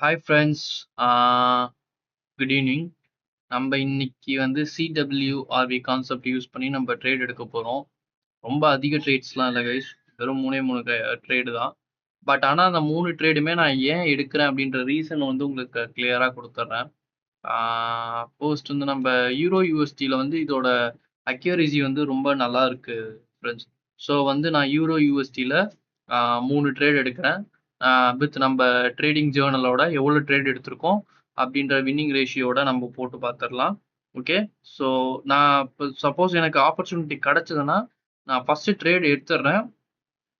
Hi friends. Good evening. நம்ம இன்னைக்கு வந்து சிடபிள்யூஆர்வி கான்செப்ட் யூஸ் பண்ணி நம்ம ட்ரேட் எடுக்க போகிறோம். ரொம்ப அதிக ட்ரேட்ஸ்லாம் இல்லை கைஸ், வெறும் மூணு ட்ரேடு தான். பட் ஆனால் அந்த 3 ட்ரேடுமே நான் ஏன் எடுக்கிறேன் அப்படின்ற ரீசன் வந்து உங்களுக்கு கிளியராக கொடுத்துட்றேன். ஃபர்ஸ்ட் வந்து நம்ம யூரோ யூஎஸ்டியில் வந்து இதோட அக்யூரசி வந்து ரொம்ப நல்லா இருக்கு ஃப்ரெண்ட்ஸ். ஸோ வந்து நான் யூரோ யூஎஸ்டியில் 3 ட்ரேட் எடுக்கிறேன். வித் நம்ம ட்ரேடிங் ஜேர்னலோட எவ்வளோ ட்ரேட் எடுத்திருக்கோம் அப்படின்ற வின்னிங் ரேஷியோட நம்ம போட்டு பார்த்துடலாம். ஓகே. ஸோ நான் இப்போ சப்போஸ் எனக்கு ஆப்பர்ச்சுனிட்டி கிடைச்சதுன்னா நான் ஃபர்ஸ்ட் ட்ரேட் எடுத்துடுறேன்.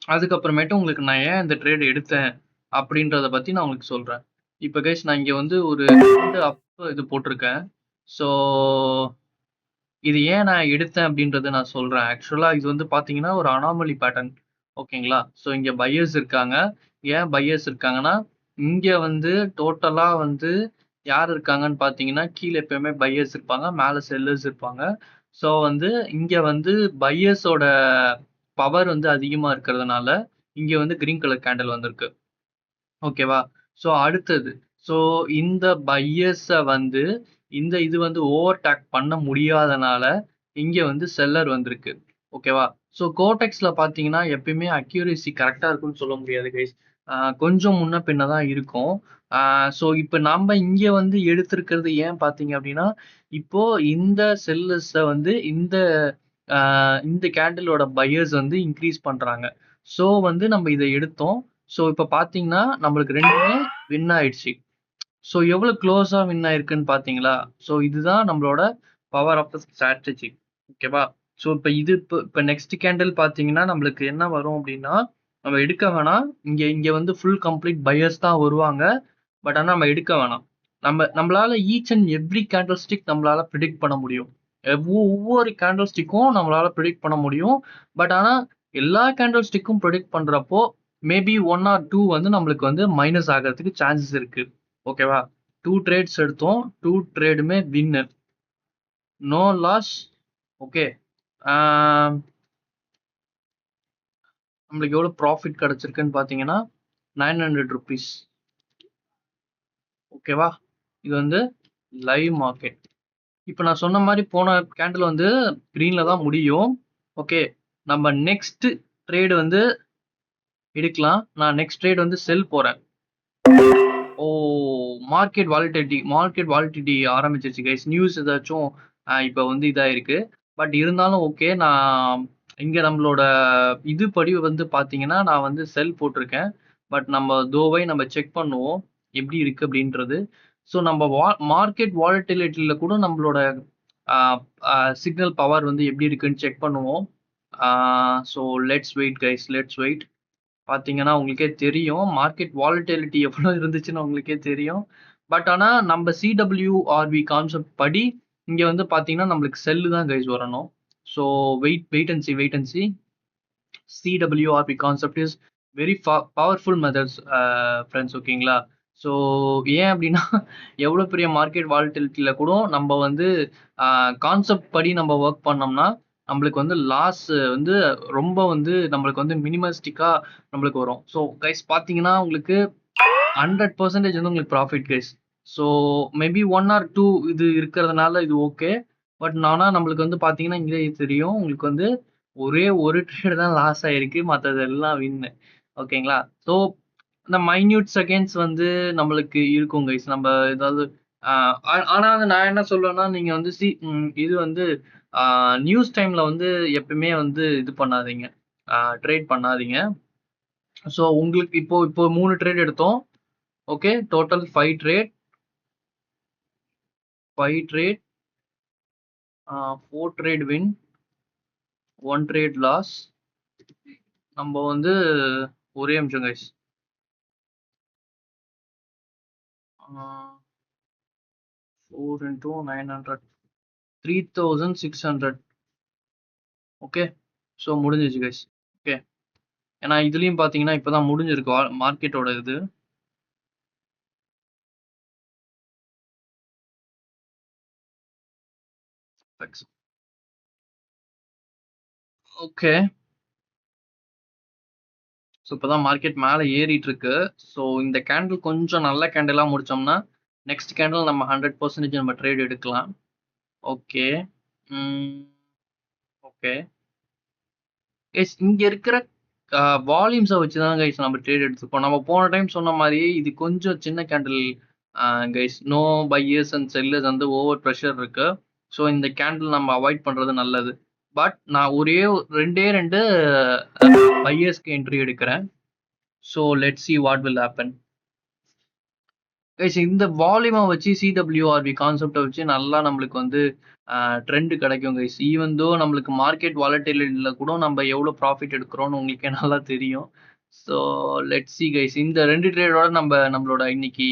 அதுக்கப்புறமேட்டு உங்களுக்கு நான் ஏன் இந்த ட்ரேட் எடுத்தேன் அப்படின்றத பற்றி நான் உங்களுக்கு சொல்கிறேன். இப்போ கைஸ் நான் இங்கே வந்து ஒரு அப் இது போட்டிருக்கேன். ஸோ இது ஏன் நான் எடுத்தேன் அப்படின்றத நான் சொல்றேன். ஆக்சுவலா இது வந்து பார்த்தீங்கன்னா, ஒரு அனாமலி பேட்டர்ன். ஓகேங்களா? ஸோ இங்க பையர்ஸ் இருக்காங்க. ஏன் பையர்ஸ் இருக்காங்கன்னா, இங்க வந்து டோட்டலா வந்து யார் இருக்காங்கன்னு பார்த்தீங்கன்னா, கீழ எப்பயுமே பையர்ஸ் இருப்பாங்க. மேல செல்லர்ஸ் இருப்பாங்க. ஸோ வந்து இங்க வந்து பையர்ஸோட பவர் வந்து அதிகமா இருக்கிறதுனால, இங்க வந்து கிரீன் கலர் கேண்டில் வந்திருக்கு. ஓகேவா? ஸோ அடுத்தது. ஸோ இந்த பையர்ஸ வந்து இந்த இது வந்து ஓவர்டேக் பண்ண முடியாதனால, இங்க வந்து செல்லர் வந்திருக்கு. ஓகேவா? ஸோ கோடெக்ஸ்ல பார்த்தீங்கன்னா, எப்பயுமே அக்யூரசி கரெக்ட்டா இருக்கும்னு சொல்ல முடியாது கைஸ். கொஞ்சம் முன்ன பின்ன தான் இருக்கும். ஸோ இப்ப நம்ம இங்க வந்து எடுத்திருக்கிறது ஏன் பார்த்தீங்க அப்டின்னா, இப்போ இந்த செல்லர்ஸ வந்து அ இந்த கேண்டிலோட பையர்ஸ் வந்து இன்கிரீஸ் பண்றாங்க. ஸோ வந்து நம்ம இத எடுத்தோம். ஸோ இப்ப பார்த்தீங்கன்னா, நம்மளுக்கு 2மே வின் ஆயிடுச்சு. ஸோ எவ்வளோ க்ளோஸா வின் ஆயிருக்குன்னு பார்த்தீங்களா? ஸோ இதுதான் நம்மளோட பவர் ஆஃப் த ஸ்ட்ராட்டஜி. ஓகேவா? ஸோ இப்ப இது இப்ப நெக்ஸ்ட் கேண்டில் பார்த்தீங்கன்னா, நம்மளுக்கு என்ன வரும் அப்டின்னா, நம்ம எடுக்க வேணாம். இங்க இங்க வந்து ஃபுல் கம்ப்ளீட் பையர்ஸ் தான் வருவாங்க. பட் ஆனா நம்ம எடுக்க வேணாம். நம்மளால each and every candle stick நம்மளால பிரெடிக்ட் பண்ண முடியும். ஒவ்வொரு கேண்டில் ஸ்டிக்கும் நம்மளால பிரெடிக்ட் பண்ண முடியும். பட் ஆனா எல்லா கேண்டில் ஸ்டிக்கும் பிரெடிக்ட் பண்றப்போ மேபி 1 ஆர் 2 வந்து நம்மளுக்கு வந்து மைனஸ் ஆகறதுக்கு சான்சஸ் இருக்கு. ஓகேவா? 2 ட்ரேட்ஸ் எடுத்தோம். 2 ட்ரேடுமே வின்னு. No loss. ஓகே. நம்மளுக்கு எவ்வளோ ப்ராஃபிட் கிடைச்சிருக்குன்னு பார்த்தீங்கன்னா, ₹900. ஓகேவா? இது வந்து லைவ் மார்க்கெட். இப்ப நான் சொன்ன மாரி போன கேண்டில் வந்து கிரீன்ல தான் முடியும். ஓகே. நம்ம நெக்ஸ்ட் ட்ரேட் வந்து எடுக்கலாம். நான் நெக்ஸ்ட் ட்ரேட் வந்து செல் போறேன். ஓ! மார்க்கெட் வாலட்டிலிட்டி ஆரம்பிச்சிருச்சு கைஸ். நியூஸ் ஏதாச்சும் இப்ப வந்து இதாயிருக்கு. பட் இருந்தாலும் ஓகே. நான் இங்க நம்மளோட இது படி வந்து பார்த்தீங்கன்னா, நான் வந்து செல் போட்டிருக்கேன். பட் நம்ம செக் பண்ணுவோம். எப்படி இருக்கு அப்படின்றது. ஸோ நம்ம மார்க்கெட் வாலட்டிலிட்டில கூட நம்மளோட அ அ சிக்னல் பவர் வந்து எப்படி இருக்குன்னு செக் பண்ணுவோம். So let's wait guys, let's wait. பார்த்தீங்கன்னா, உங்களுக்கே தெரியும். மார்க்கெட் வாலட்டிலிட்டி எவ்வளோ இருந்துச்சுன்னு உங்களுக்கே தெரியும். பட் ஆனா, நம்ம சிடபிள்யூஆர்வி கான்செப்ட் படி, இங்க வந்து பார்த்தீங்கன்னா, நம்மளுக்கு செல்லு தான் கைஸ் வரணும். So wait and see. CWRV concept is very powerful methods friends. ஓகேங்களா? ஸோ ஏன் அப்டின்னா, எவ்வளோ பெரிய மார்க்கெட் வாலட்டிலிட்டில கூட நம்ம வந்து கான்செப்ட் படி நம்ம வொர்க் பண்ணோம்னா, நம்மளுக்கு வந்து லாஸ் வந்து ரொம்ப வந்து நம்மளுக்கு வந்து மினிமலிஸ்டிக்கா நம்மளுக்கு வரும். ஸோ கைஸ் பார்த்தீங்கன்னா, உங்களுக்கு 100% வந்து உங்களுக்கு profit guys. So maybe 1 or 2 இது இருக்கிறதுனால இது ஓகே. பட் ஆனா நம்மளுக்கு வந்து பார்த்தீங்கன்னா, இங்கேயே தெரியும். உங்களுக்கு வந்து ஒரே ஒரு ட்ரேட் தான் லாஸ் ஆயிருக்கு. மத்தது எல்லாம் வின்னு. ஓகேங்களா? ஸோ இந்த மைன்யூட் செகண்ட்ஸ் வந்து நம்மளுக்கு இருக்கும் கைஸ். நம்ம ஏதாவது ஆ ஆனா வந்து நான் என்ன சொல்லுவேன்னா, நீங்க வந்து இது வந்து நியூஸ் டைம்ல வந்து எப்பயுமே வந்து இது பண்ணாதீங்க. ட்ரேட் பண்ணாதீங்க. ஸோ உங்களுக்கு இப்போ இப்போ 3 ட்ரேட் எடுத்தோம். Okay. Total 5 trade. 5 trade. 4 trade win. 1 trade loss. நம்ம வந்து ஒரே நிமிஷம் கைஸ். 4 into 900. 3600. ஓகே. ஸோ முடிஞ்சிருச்சு கைஸ். ஓகே. ஏன்னா இதுலயும் பார்த்தீங்கன்னா, இப்பதான் முடிஞ்சிருக்கு மார்க்கெட்டோட இது. ஓகே. ஸோ இப்போதான் மார்க்கெட் மேலே ஏறிட்டு இருக்கு. ஸோ இந்த கேண்டில் கொஞ்சம் நல்ல கேண்டிலாக முடிச்சோம்னா நெக்ஸ்ட் கேண்டில் நம்ம 100% நம்ம ட்ரேட் எடுக்கலாம். ஓகே. ஓகே கைஸ், இங்க இருக்கிற வால்யூம்ஸை வச்சு தான் கைஸ் நம்ம ட்ரேட் எடுத்துப்போம். நம்ம போன டைம் சொன்ன மாதிரி இது கொஞ்சம் சின்ன candle guys. No buyers and sellers வந்து ஓவர் ப்ரெஷர் இருக்கு. ஸோ இந்த கேண்டில் நம்ம அவாய்ட் பண்றது நல்லது. பட் நான் ரெண்டே பையர்ஸ்க்கு என்ட்ரி எடுக்கிறேன். So let see what will happen. Guys, இந்த வால்யூமை வச்சு சிடபிள்யூஆர்வி கான்செப்டை வச்சு நல்லா நம்மளுக்கு வந்து ட்ரெண்ட் கிடைக்கும் கைஸ். ஈவன் தோ நம்மளுக்கு மார்க்கெட் வாலட்டிலிட்டியில் கூட நம்ம எவ்வளோ ப்ராஃபிட் எடுக்கிறோம்னு உங்களுக்கே நல்லா தெரியும். ஸோ லெட் சி கைஸ், இந்த 2 ட்ரேடோட நம்மளோட இன்னைக்கு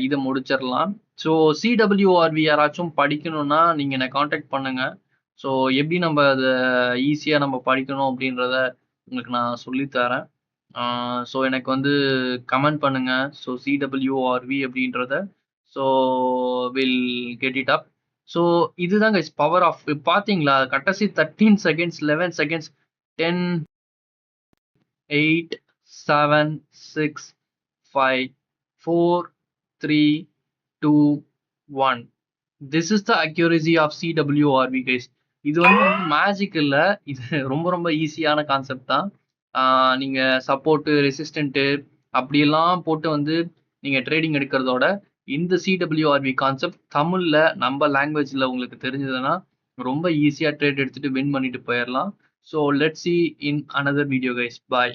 இதை முடிச்சிடலாம். ஸோ சிடபிள்யூஆர்வி யாராச்சும் படிக்கணும்னா நீங்கள் என்னை காண்டாக்ட் பண்ணுங்க. ஸோ எப்படி நம்ம அதை ஈஸியாக நம்ம படிக்கணும் அப்படின்றத உங்களுக்கு நான் சொல்லித்தரேன். ஸோ எனக்கு வந்து கமெண்ட் பண்ணுங்க. ஸோ சிடபிள்யூஆர்வி அப்படின்றத. So will get it up. So இதுதான் கைஸ் பவர் ஆஃப். பார்த்தீங்களா கடைசி 13 seconds, 11 seconds, 10, 8, 7, 6, 5, 4, 3, 2, 1. This is the accuracy of CWRV guys. இது வந்து மேஜிக் இல்லை, இது ரொம்ப ரொம்ப ஈஸியான கான்செப்ட் தான். நீங்கள் சப்போர்ட்டு, ரெசிஸ்டண்ட்டு அப்படியெல்லாம் போட்டு வந்து நீங்கள் ட்ரேடிங் எடுக்கிறதோட இந்த சிடபிள்யூஆர்வி கான்செப்ட் தமிழில் நம்ம லாங்குவேஜில் உங்களுக்கு தெரிஞ்சதுன்னா ரொம்ப ஈஸியாக ட்ரேட் எடுத்துகிட்டு வின் பண்ணிட்டு போயிடலாம். So let's see in another video guys. Bye.